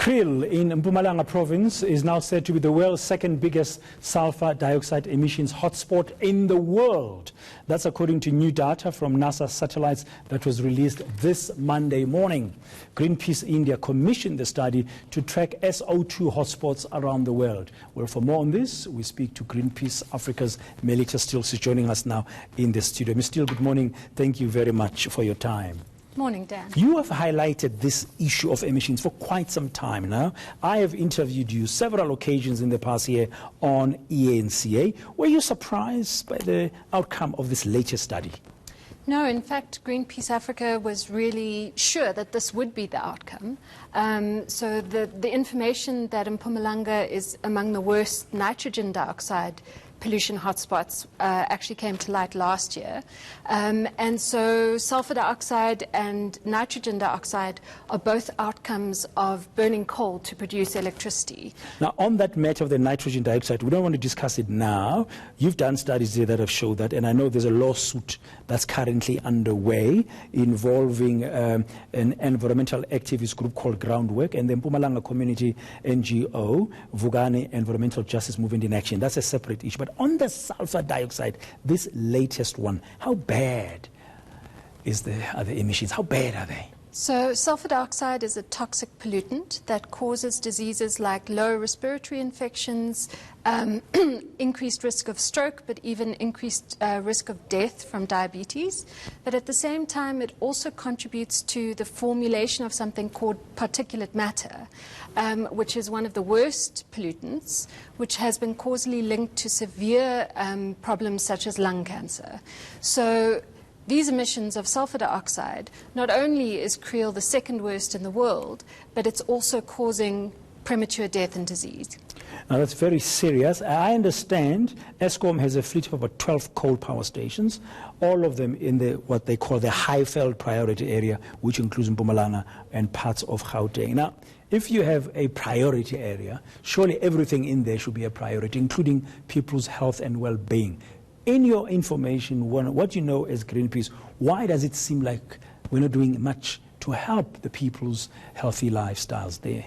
Kriel in Mpumalanga province is now said to be the world's second biggest sulphur dioxide emissions hotspot in the world. That's according to new data from NASA satellites that was released this Monday morning. Greenpeace India commissioned the study to track SO2 hotspots around the world. Well, for more on this, we speak to Greenpeace Africa's Melita Stills, who's joining us now in the studio. Ms. Still, good morning. Thank you very much for your time. Morning, Dan. You have highlighted this issue of emissions for quite some time now. I have interviewed you several occasions in the past year on ENCA. Were you surprised by the outcome of this latest study? No, in fact, Greenpeace Africa was really sure that this would be the outcome. So the information that Mpumalanga is among the worst nitrogen dioxide pollution hotspots actually came to light last year. And so sulfur dioxide and nitrogen dioxide are both outcomes of burning coal to produce electricity. Now, on that matter of the nitrogen dioxide, we don't want to discuss it now. You've done studies there that have shown that, and I know there's a lawsuit that's currently underway involving an environmental activist group called Groundwork and the Mpumalanga community NGO, Vugani Environmental Justice Movement in Action. That's a separate issue. But on the sulfur dioxide, this latest one, how bad are the emissions? How bad are they? So sulfur dioxide is a toxic pollutant that causes diseases like lower respiratory infections, increased risk of stroke, but even increased risk of death from diabetes. But at the same time, it also contributes to the formulation of something called particulate matter, which is one of the worst pollutants, which has been causally linked to severe problems such as lung cancer. So these emissions of sulfur dioxide, not only is Kriel the second worst in the world, but it's also causing premature death and disease. Now, that's very serious. I understand Eskom has a fleet of about 12 coal power stations, all of them in what they call the high-felt priority area, which includes Mpumalanga and parts of Gauteng. Now, if you have a priority area, surely everything in there should be a priority, including people's health and well-being. In your information, what you know as Greenpeace, why does it seem like we're not doing much to help the people's healthy lifestyles there?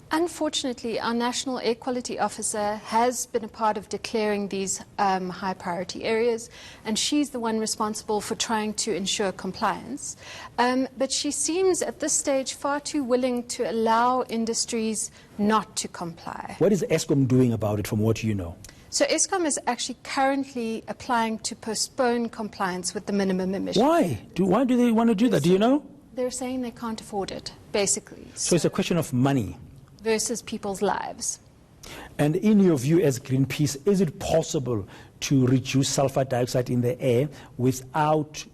Unfortunately, our National Air Quality Officer has been a part of declaring these high priority areas, and she's the one responsible for trying to ensure compliance. But she seems at this stage far too willing to allow industries not to comply. What is Eskom doing about it from what you know? So Eskom is actually currently applying to postpone compliance with the minimum emissions. Why? Why do they want to do that? Do you know? They're saying they can't afford it, basically. So it's a question of money versus people's lives. And in your view as Greenpeace, is it possible to reduce sulfur dioxide in the air without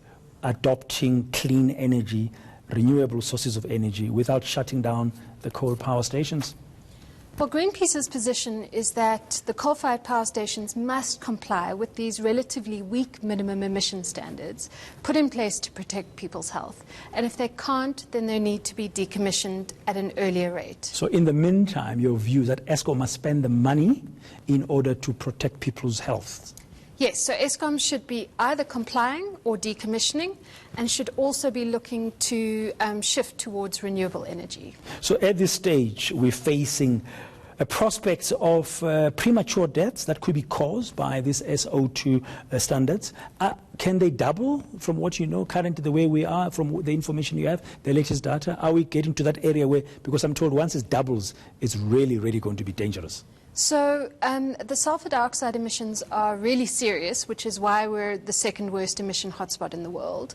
adopting clean energy, renewable sources of energy, without shutting down the coal power stations? Well, Greenpeace's position is that the coal-fired power stations must comply with these relatively weak minimum emission standards put in place to protect people's health. And if they can't, then they need to be decommissioned at an earlier rate. So in the meantime, your view is that Eskom must spend the money in order to protect people's health? Yes, so Eskom should be either complying or decommissioning, and should also be looking to shift towards renewable energy. So at this stage, we're facing prospects of premature deaths that could be caused by these SO2 standards. Can they double from what you know currently, the way we are, from the information you have, the latest data? Are we getting to that area where, because I'm told once it doubles, it's really, really going to be dangerous? So the sulfur dioxide emissions are really serious, which is why we're the second worst emission hotspot in the world.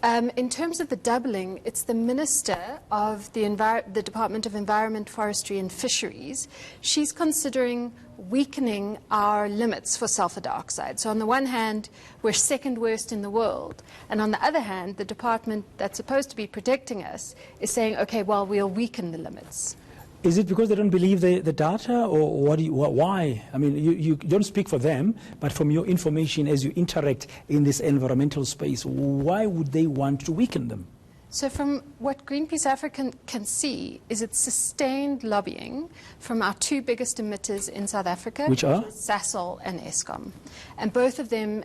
In terms of the doubling, it's the Minister of the Department of Environment, Forestry and Fisheries. She's considering weakening our limits for sulfur dioxide. So on the one hand, we're second worst in the world. And on the other hand, the department that's supposed to be protecting us is saying, okay, well, we'll weaken the limits. Is it because they don't believe the data, or why? I mean, you don't speak for them, but from your information as you interact in this environmental space, why would they want to weaken them? So from what Greenpeace Africa can see is it's sustained lobbying from our two biggest emitters in South Africa, which are Sasol and Eskom. And both of them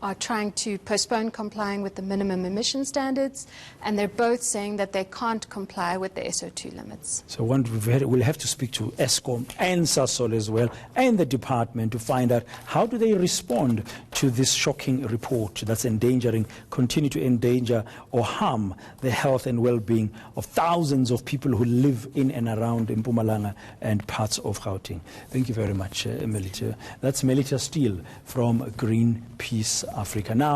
are trying to postpone complying with the minimum emission standards, and they're both saying that they can't comply with the SO2 limits. So we'll have to speak to Eskom and Sasol as well, and the department, to find out how do they respond to this shocking report that's continue to endanger or harm the health and well-being of thousands of people who live in and around Mpumalanga and parts of Gauteng. Thank you very much, Melita. That's Melita Steele from Greenpeace Africa. Now,